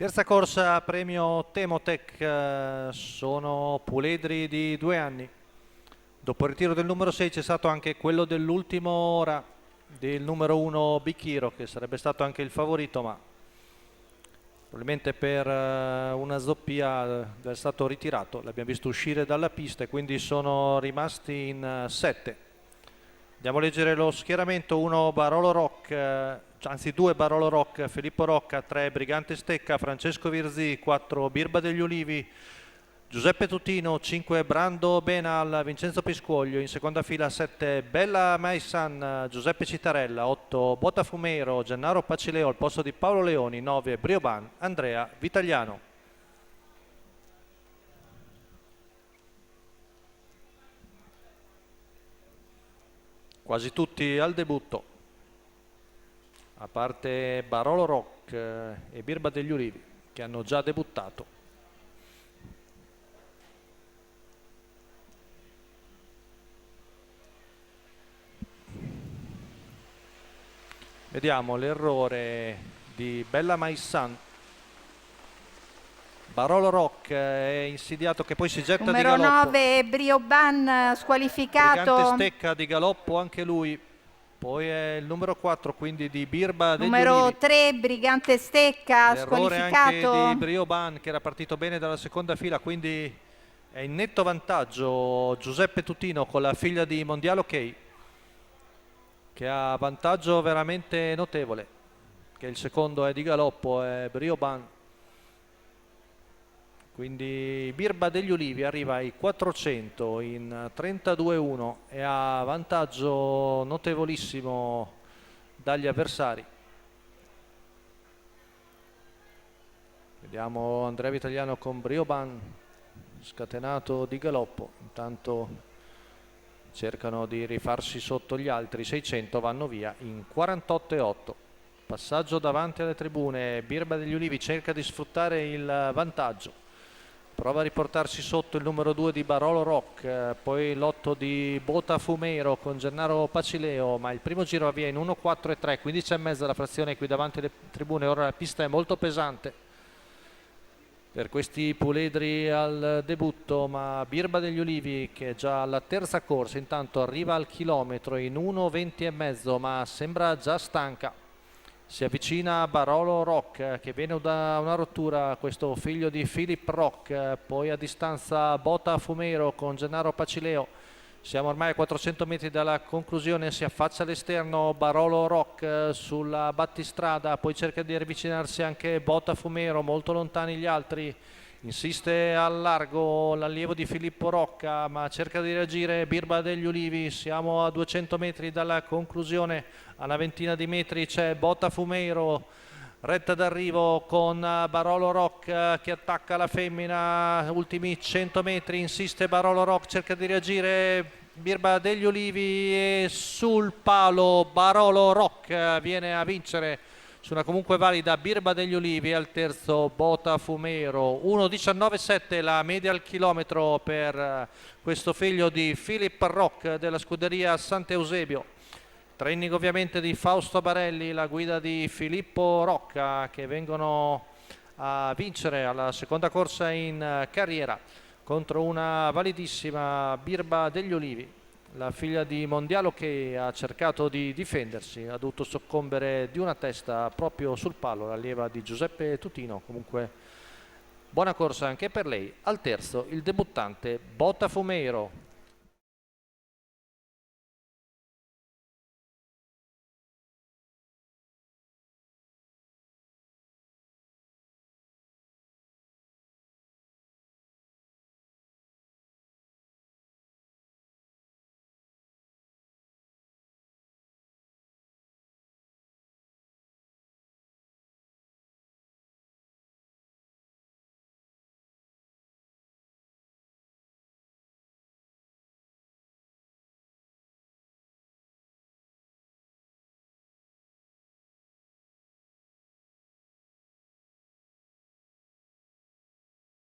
Terza corsa, premio Temotec, sono puledri di 2 anni. Dopo il ritiro del numero 6 c'è stato anche quello dell'ultimo ora del numero 1 Bicchiro, che sarebbe stato anche il favorito, ma probabilmente per una zoppia è stato ritirato. L'abbiamo visto uscire dalla pista e quindi sono rimasti in 7. Andiamo a leggere lo schieramento: 1 Barolo Rock, anzi 2 Barolo Rock, Filippo Rocca, 3 Brigante Stecca, Francesco Virzì, 4 Birba degli Ulivi, Giuseppe Tutino, 5 Brando Benal, Vincenzo Piscuoglio, in seconda fila 7 Bella Maisan, Giuseppe Citarella, 8 Botafumero, Gennaro Pacileo al posto di Paolo Leoni, 9 Brioban, Andrea Vitagliano. Quasi tutti al debutto, a parte Barolo Rock e Birba degli Ulivi, che hanno già debuttato. Vediamo l'errore di Bella Maisan. Barolo Rock è insidiato, che poi si getta di galoppo. Numero 9 Brioban squalificato. Brigante Stecca di galoppo anche lui. Poi è il numero 4, quindi di Birba degli Numero Ulivi. 3 Brigante Stecca L'errore squalificato. anche di Brioban, che era partito bene dalla seconda fila, quindi è in netto vantaggio Giuseppe Tutino con la figlia di Mondiale OK, che ha vantaggio veramente notevole, che il secondo è di galoppo, è Brioban. Quindi Birba degli Ulivi arriva ai 400 in 32-1 e ha vantaggio notevolissimo dagli avversari. Vediamo Andrea Vitagliano con Brioban scatenato di galoppo. Intanto cercano di rifarsi sotto gli altri. 600 vanno via in 48-8. Passaggio davanti alle tribune. Birba degli Ulivi cerca di sfruttare il vantaggio, prova a riportarsi sotto il numero 2 di Barolo Rock, poi l'8 di Botafumero con Gennaro Pacileo, ma il primo giro va via in 1-4-3, 15,5 la frazione qui davanti alle tribune. Ora la pista è molto pesante per questi puledri al debutto, ma Birba degli Ulivi, che è già alla terza corsa, intanto arriva al chilometro in 1:20,5, ma sembra già stanca. Si avvicina Barolo Rock, che viene da una rottura, questo figlio di Philip Rock. Poi a distanza Botafumero con Gennaro Pacileo. Siamo ormai a 400 metri dalla conclusione, si affaccia all'esterno Barolo Rock sulla battistrada, poi cerca di avvicinarsi anche Botafumero, molto lontani gli altri. Insiste al largo l'allievo di Filippo Rocca, ma cerca di reagire Birba degli Ulivi. Siamo a 200 metri dalla conclusione, a una ventina di metri c'è Botafumero, retta d'arrivo con Barolo Rock che attacca la femmina. Ultimi 100 metri, insiste Barolo Rock, cerca di reagire Birba degli Ulivi e sul palo Barolo Rock viene a vincere su una comunque valida Birba degli Ulivi. Al terzo Botafumero, 1:19,7 la media al chilometro per questo figlio di Philip Rock della scuderia Sant'Eusebio. Training ovviamente di Fausto Barelli, la guida di Filippo Rocca, che vengono a vincere alla seconda corsa in carriera contro una validissima Birba degli Ulivi. La figlia di Mondialo, che ha cercato di difendersi, ha dovuto soccombere di una testa proprio sul palo, l'allieva di Giuseppe Tutino. Comunque buona corsa anche per lei. Al terzo il debuttante Botafumero.